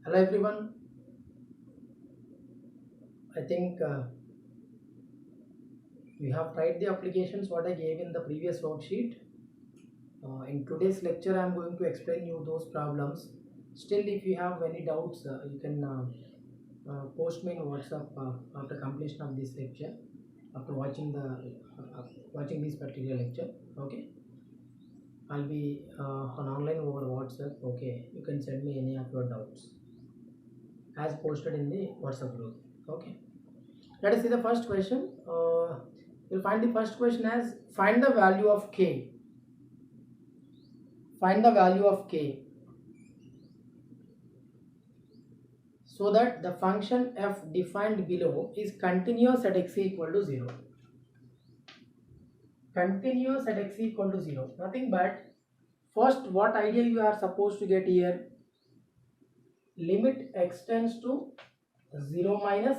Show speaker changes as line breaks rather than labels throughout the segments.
Hello everyone. I think you have tried the applications what I gave in the previous worksheet. In today's lecture, I am going to explain you those problems. Still, if you have any doubts, you can post me in WhatsApp after completion of this lecture. After watching watching this particular lecture, okay. I'll be on online over WhatsApp. Okay, you can send me any of your doubts as posted in the WhatsApp group. Okay. Let us see the first question. You'll find the first question as find the value of k. Find the value of k so that the function f defined below is continuous at x equal to 0. Continuous at x equal to 0. Nothing but first what idea you are supposed to get here. Limit x tends to 0 minus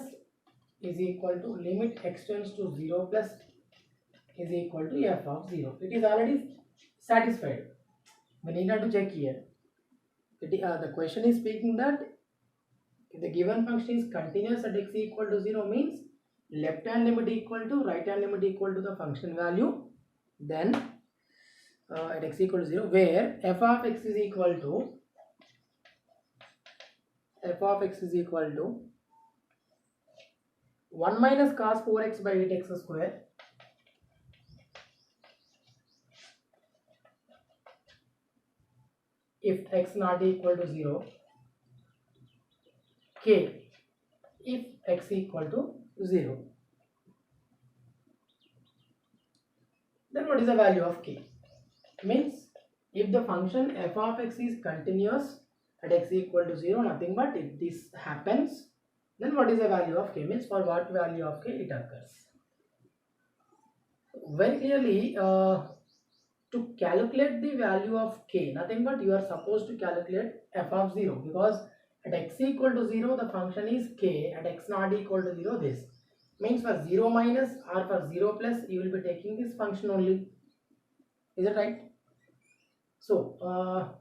is equal to limit x tends to 0 plus is equal to f of 0. It is already satisfied. We need not to check here. The question is speaking that if the given function is continuous at x equal to 0 means left hand limit equal to right hand limit equal to the function value, then at x equal to 0 where f of x is equal to 1 minus cos 4x by 8x square if x not equal to 0, k if x equal to 0. Then what is the value of k? Means if the function f of x is continuous at x equal to 0, nothing but if this happens, then what is the value of k? Means for what value of k it occurs. Very clearly, to calculate the value of k, nothing but you are supposed to calculate f of 0, because at x equal to 0 the function is k, at x not equal to 0 this. Means for 0 minus or for 0 plus you will be taking this function only. Is it right? So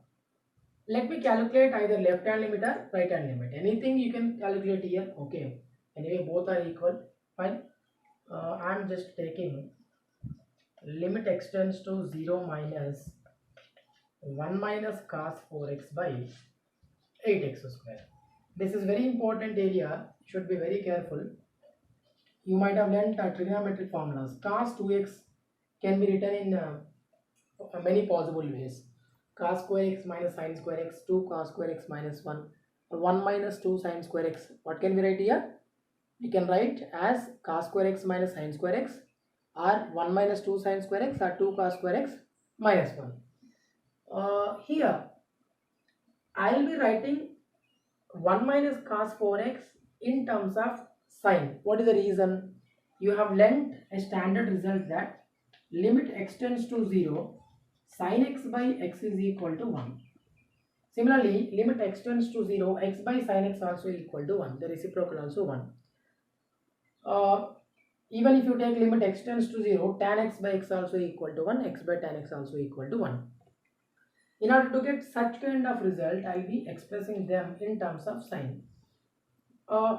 let me calculate either left hand limit or right hand limit. Anything you can calculate here. Okay. Anyway, both are equal. Fine. I am just taking limit x tends to 0 minus 1 minus cos 4x by 8x square. This is very important area. Should be very careful. You might have learnt trigonometric formulas. Cos 2x can be written in many possible ways. Cos square x minus sin square x, 2 cos square x minus 1, or 1 minus 2 sin square x. What can we write here? We can write as cos square x minus sin square x, or 1 minus 2 sin square x, or 2 cos square x minus 1. Here I will be writing 1 minus cos 4x in terms of sin. What is the reason? You have learnt a standard result that limit x tends to 0, sin x by x is equal to 1. Similarly, limit x tends to 0, x by sin x also equal to 1. The reciprocal also 1. Even if you take limit x tends to 0, tan x by x also equal to 1, x by tan x also equal to 1. In order to get such kind of result, I will be expressing them in terms of sign.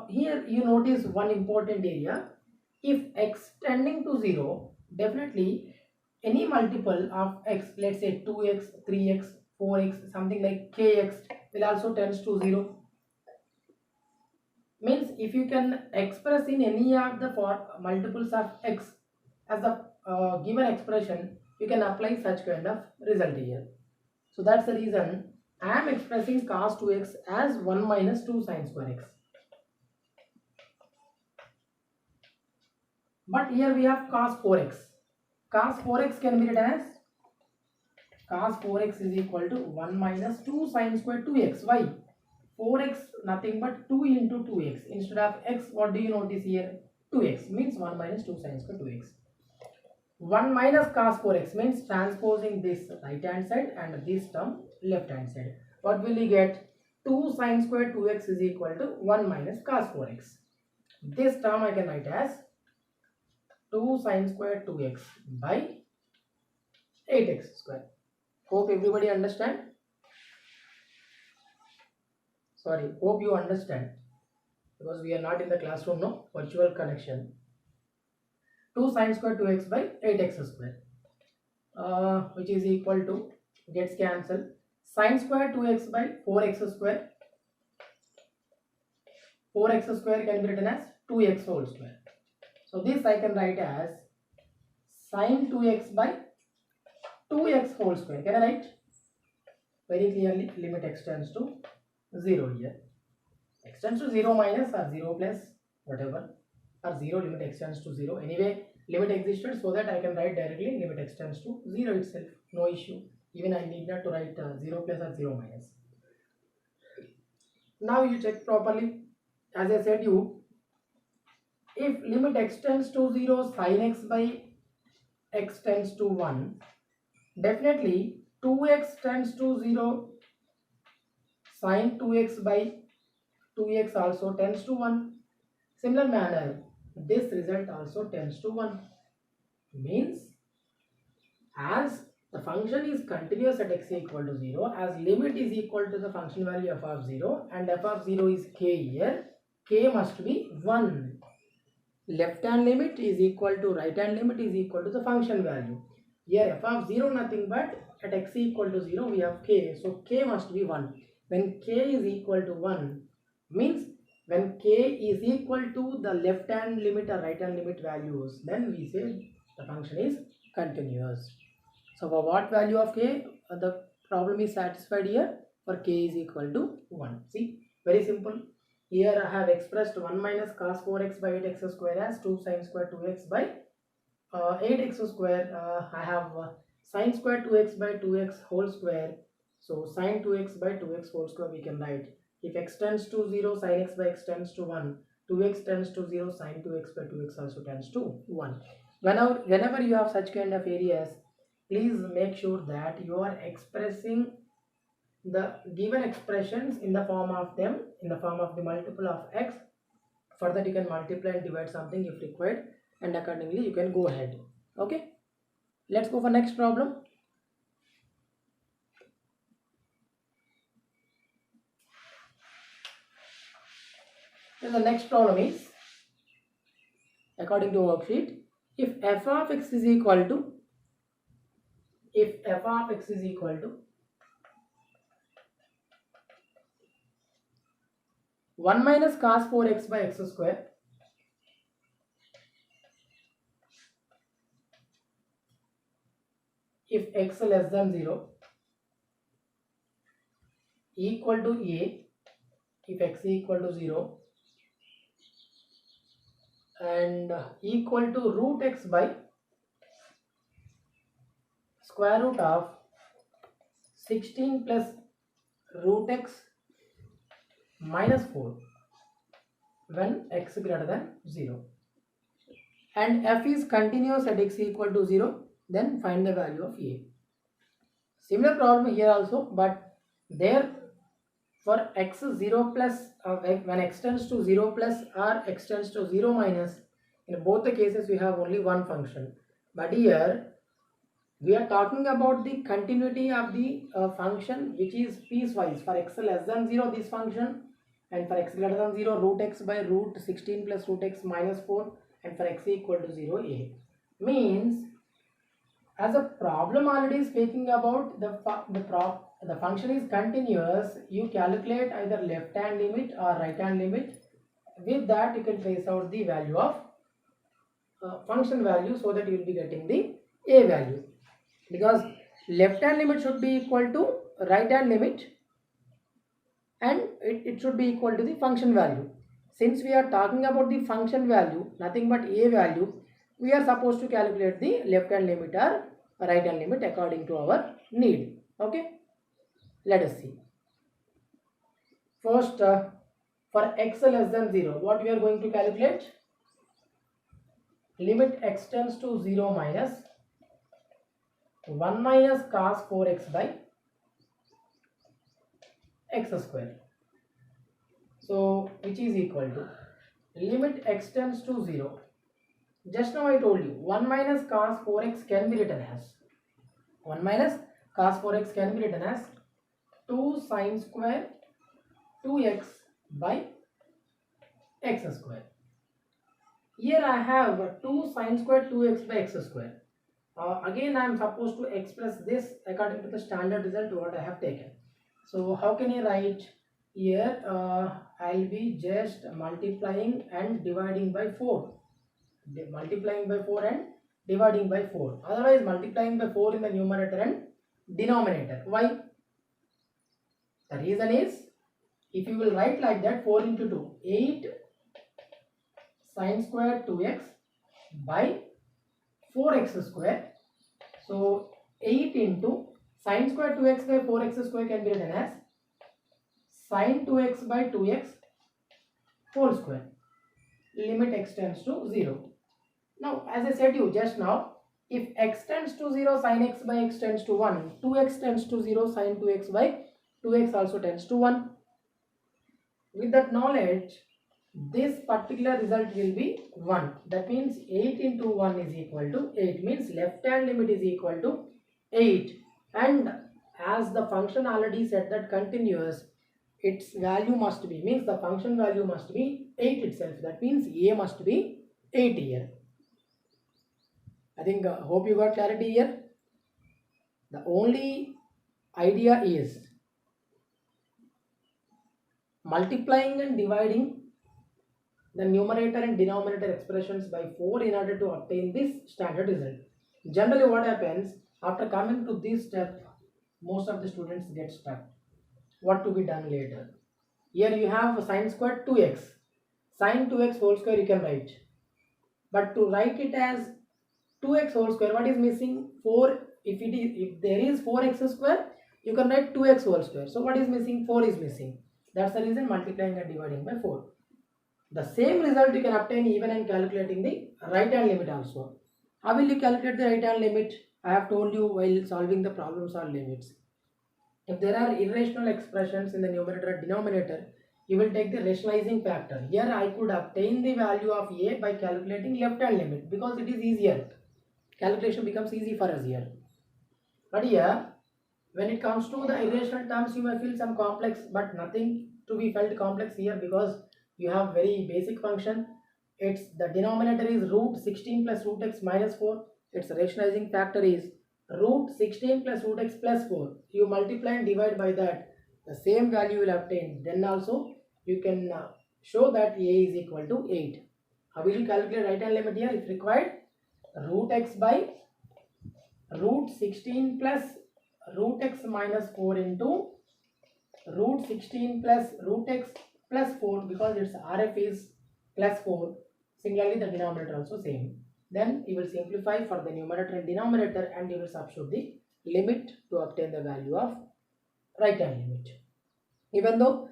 Here you notice one important area. If x tending to 0, definitely any multiple of x, let's say 2x, 3x, 4x, something like kx will also tends to 0. Means if you can express in any of the multiples of x as the given expression, you can apply such kind of result here. So that's the reason I am expressing cos 2x as 1 minus 2 sin square x. But here we have cos 4x. Cos 4x can be written as cos 4x is equal to 1 minus 2 sin square 2x. Why? 4x nothing but 2 into 2x. Instead of x, what do you notice here? 2x means 1 minus 2 sin square 2x. 1 minus cos 4x means transposing this right hand side and this term left hand side. What will you get? 2 sin square 2x is equal to 1 minus cos 4x. This term I can write as 2 sin square 2x by 8x square. Hope everybody understand. Sorry, hope you understand, because we are not in the classroom, no, virtual connection. 2 sine square 2x by 8x square, which is equal to, gets cancelled, sine square 2x by 4x square. 4x square can be written as 2x whole square. So this I can write as sine 2x by 2x whole square. Can I write? Very clearly, limit x tends to 0 here. X tends to 0 minus or 0 plus, whatever, or 0, limit x tends to 0. Anyway, limit existed, so that I can write directly limit x tends to 0 itself. No issue. Even I need not to write 0 plus or 0 minus. Now you check properly. As I said you, if limit x tends to 0, sin x by x tends to 1, definitely 2x tends to 0, sin 2x by 2x also tends to 1. Similar manner, this result also tends to 1. Means, as the function is continuous at x equal to 0, as limit is equal to the function value f of 0, and f of 0 is k here, k must be 1. Left hand limit is equal to right hand limit is equal to the function value. Here f of 0 nothing but at x equal to 0 we have k, so k must be 1. When k is equal to 1, means when k is equal to the left hand limit or right hand limit values, then we say the function is continuous. So for what value of k the problem is satisfied here? For k is equal to 1. See, very simple. Here I have expressed 1 minus cos 4x by 8x square as 2 sin square 2x by 8x square. I have sin square 2x by 2x whole square. So sin 2x by 2x whole square we can write. If x tends to 0, sin x by x tends to 1. 2x tends to 0, sin 2x by 2x also tends to 1. Whenever you have such kind of areas, please make sure that you are expressing the given expressions in the form of the multiple of x. For that you can multiply and divide something if required, and accordingly you can go ahead. Okay, let's go for next problem. Then the next problem is, according to worksheet, if f of x is equal to 1 minus cos 4x by x square, if x less than 0, equal to a, if x equal to 0, and equal to root x by square root of 16 plus root x minus 4 when x greater than 0, and f is continuous at x equal to 0, then find the value of a. Similar problem here also, but there for x 0 plus, when x tends to 0 plus or x tends to 0 minus, in both the cases we have only one function. But here we are talking about the continuity of the function which is piecewise. For x less than 0 this function, and for x greater than 0 root x by root 16 plus root x minus 4, and for x equal to 0 a. Means, as a problem already speaking about the function is continuous, you calculate either left hand limit or right hand limit. With that you can trace out the value of function value, so that you will be getting the a value, because left hand limit should be equal to right hand limit, and it should be equal to the function value. Since we are talking about the function value, nothing but a value, we are supposed to calculate the left hand limit or right hand limit according to our need. Okay, let us see. First, for x less than 0, what we are going to calculate? Limit x tends to 0 minus 1 minus cos 4x by x square. So which is equal to limit x tends to 0. Just now I told you 1 minus cos 4x can be written as 2 sin square 2x by x square. Here I have 2 sine square 2x by x square. Again I am supposed to express this according to the standard result what I have taken. So how can I write here? I'll be just multiplying and dividing by 4. Multiplying by 4 and dividing by 4. Otherwise multiplying by 4 in the numerator and denominator. Why? The reason is, if you will write like that, 4 into 2, 8 sine square 2x by 4x square. So 8 into sine square 2x by 4x square can be written as sine 2x by 2x whole square. Limit x tends to 0. Now as I said you just now, if x tends to 0, sin x by x tends to 1. 2x tends to 0, sin 2x by 2x also tends to 1. With that knowledge, this particular result will be 1. That means 8 into 1 is equal to 8. Means left hand limit is equal to 8. And as the function already said that continuous, its value must be, means the function value must be 8 itself. That means a must be 8 here. I think hope you got clarity here. The only idea is multiplying and dividing the numerator and denominator expressions by 4 in order to obtain this standard result. Generally what happens, after coming to this step, most of the students get stuck. What to be done later? Here you have sine square 2x. Sine 2x whole square you can write. But to write it as 2x whole square, what is missing? 4. If there is 4x square, you can write 2x whole square. So what is missing? 4 is missing. That's the reason multiplying and dividing by 4. The same result you can obtain even in calculating the right hand limit also. How will you calculate the right hand limit? I have told you while solving the problems on limits. If there are irrational expressions in the numerator and denominator, you will take the rationalizing factor. Here I could obtain the value of a by calculating left hand limit because it is easier. Calculation becomes easy for us here. But here, when it comes to the irrational terms, you may feel some complex, but nothing to be felt complex here because you have very basic function. It's the denominator is root 16 plus root x minus 4. Its rationalizing factor is root 16 plus root x plus 4. You multiply and divide by that, the same value will obtain. Then also you can show that a is equal to 8. How will you calculate right hand limit here if required? Root x by root 16 plus root x minus 4 into root 16 plus root x plus 4, because its RF is plus 4. Similarly, the denominator also same. Then you will simplify for the numerator and denominator and you will substitute the limit to obtain the value of right hand limit. Even though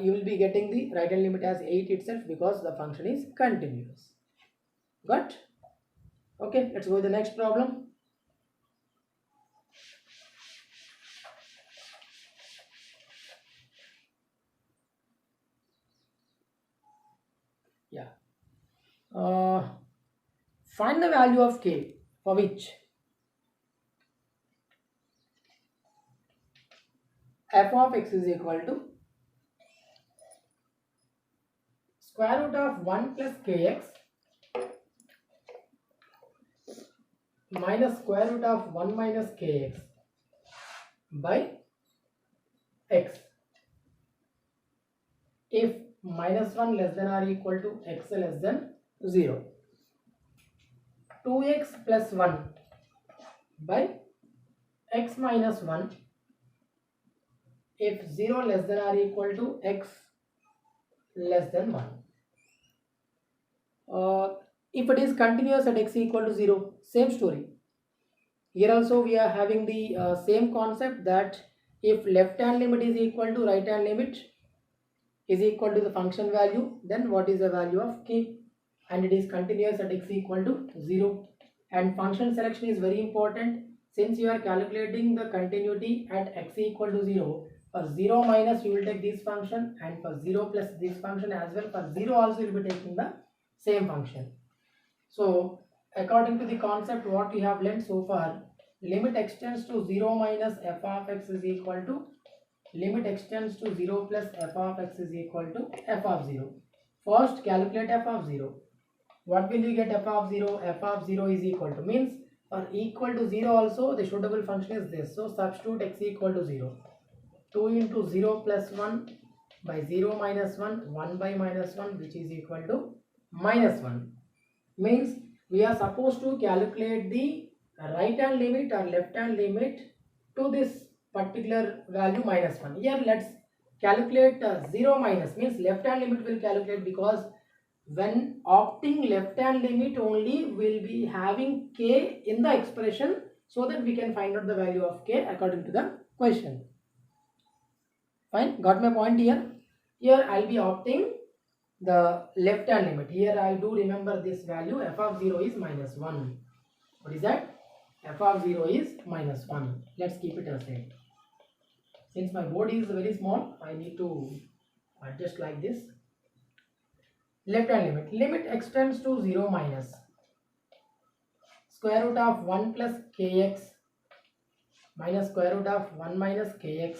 you will be getting the right hand limit as 8 itself because the function is continuous. Got? Okay, let's go to the next problem. Yeah. Find the value of k for which f of x is equal to square root of 1 plus kx minus square root of 1 minus kx by x if minus 1 less than or equal to x less than 0. 2x plus 1 by x minus 1 if 0 less than or equal to x less than 1. If it is continuous at x equal to 0, same story. Here also we are having the same concept that if left hand limit is equal to right hand limit is equal to the function value, then what is the value of k, and it is continuous at x equal to 0. And function selection is very important since you are calculating the continuity at x equal to 0. For 0 minus you will take this function, and for 0 plus this function as well. For 0 also you will be taking the same function. So according to the concept what we have learned so far, limit x tends to 0 minus f of x is equal to limit extends to 0 plus f of x is equal to f of 0. First calculate f of 0. What will you get f of 0? F of 0 is equal to, means for equal to 0 also the suitable function is this. So substitute x equal to 0. 2 into 0 plus 1 by 0 minus 1, 1 by minus 1, which is equal to minus 1. Means we are supposed to calculate the right hand limit or left hand limit to this particular value minus 1. Here let's calculate 0 minus, means left hand limit will calculate, because when opting left hand limit only will be having k in the expression, so that we can find out the value of k according to the question. Fine, got my point here? Here I'll be opting the left hand limit. Here I do remember this value, f of 0 is minus 1. What is that? F of 0 is minus 1. Let's keep it aside. Since my board is very small, I need to adjust like this. Left hand limit. Limit extends to 0 minus square root of 1 plus kx minus square root of 1 minus kx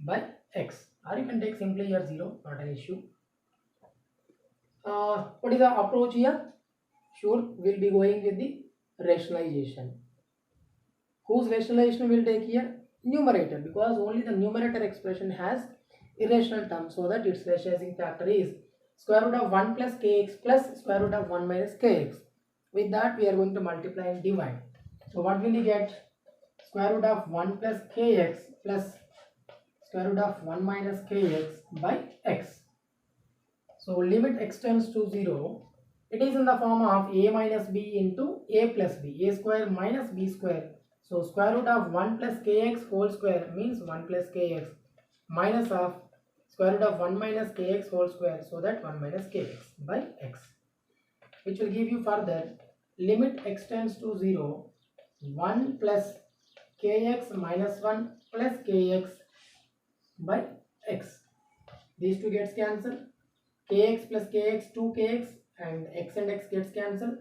by x. Or you can take simply here 0, not an issue. What is the approach here? Sure, we'll be going with the rationalization. Whose rationalization will take here? Numerator, because only the numerator expression has irrational terms, so that its rationalizing factor is square root of 1 plus kx plus square root of 1 minus kx. With that we are going to multiply and divide. So what will you get? Square root of 1 plus kx plus square root of 1 minus kx by x. So limit extends to 0. It is in the form of a minus b into a plus b, a square minus b square. So square root of 1 plus kx whole square means 1 plus kx minus of square root of 1 minus kx whole square, so that 1 minus kx by x, which will give you further limit extends to 0, 1 plus kx minus 1 plus kx by x. These two gets cancelled. Kx plus kx, 2kx, and x gets cancelled.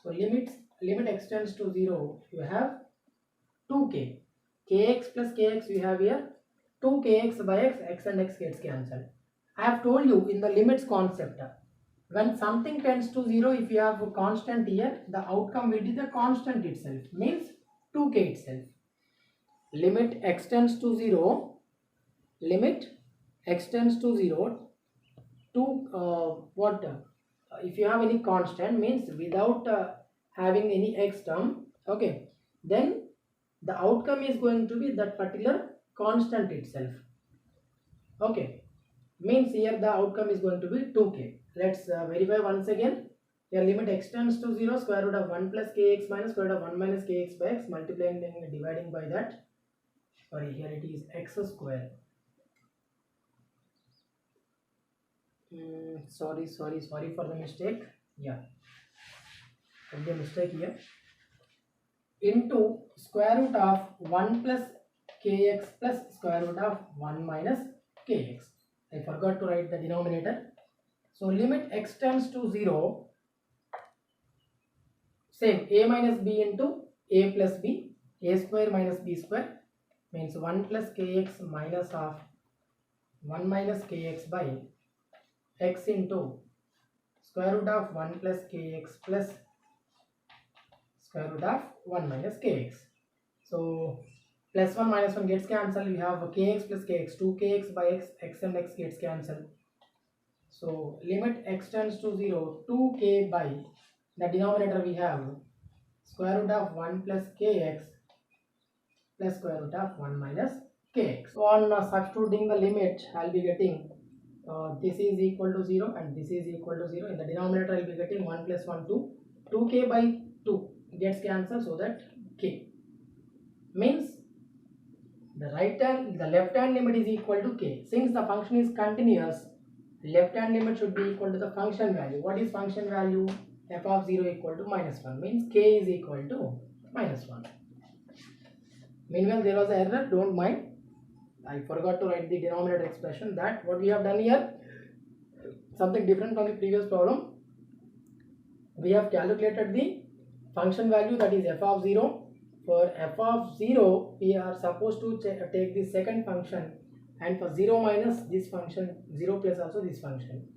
So limit extends to 0, you have 2k. Kx plus kx you have here 2kx by x, x and x gets cancelled. I have told you in the limits concept, when something tends to 0, if you have a constant here, the outcome will be the constant itself, means 2k itself. Limit extends to 0, limit extends to 0 to if you have any constant, means without having any x term, okay, then the outcome is going to be that particular constant itself. Okay, means here the outcome is going to be 2k. Let's verify once again. Your limit extends to 0, square root of 1 plus kx minus square root of 1 minus kx by x, multiplying and dividing by that. Sorry, here it is x square. Sorry for the mistake. Yeah, the mistake here. Into square root of 1 plus kx plus square root of 1 minus kx. I forgot to write the denominator. So limit extends to 0. Same, a minus b into a plus b, a square minus b square, means 1 plus kx minus of 1 minus kx by x into square root of 1 plus kx plus square root of 1 minus kx. So plus 1 minus 1 gets cancelled. We have kx plus kx, 2kx by x, x and x gets cancelled. So limit extends to 0, 2k by the denominator we have square root of 1 plus kx plus square root of 1 minus kx. So on substituting the limit, I will be getting this is equal to 0 and this is equal to 0. In the denominator I will be getting 1 plus 1, 2. 2k by 2 gets cancelled, so that k, means the left hand limit is equal to k. Since the function is continuous, left hand limit should be equal to the function value. What is function value? F of 0 equal to minus 1, means k is equal to minus 1. Meanwhile there was an error, don't mind. I forgot to write the denominator expression. That what we have done here, something different from the previous problem. We have calculated the function value, that is f of 0. For f of 0, we are supposed to take the second function and for 0 minus this function, 0 plus also this function.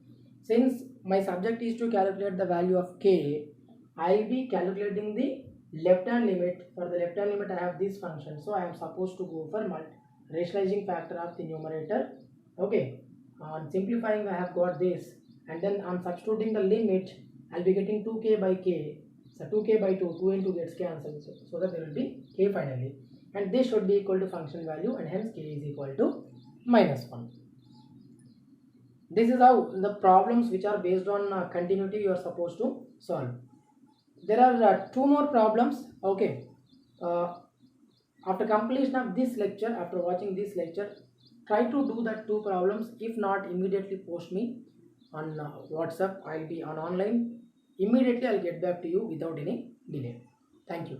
Since my subject is to calculate the value of k, I will be calculating the left hand limit. For the left hand limit I have this function, so I am supposed to go for rationalizing factor of the numerator. Okay, on simplifying I have got this, and then on substituting the limit I will be getting 2k by k. So 2k by 2, 2 into gets cancelled, so that there will be k finally, and this should be equal to function value, and hence k is equal to -1. This is how the problems which are based on continuity you are supposed to solve. There are two more problems. Okay, after completion of this lecture, after watching this lecture, try to do that two problems. If not, immediately post me on WhatsApp. I'll be on online. Immediately I'll get back to you without any delay. Thank you.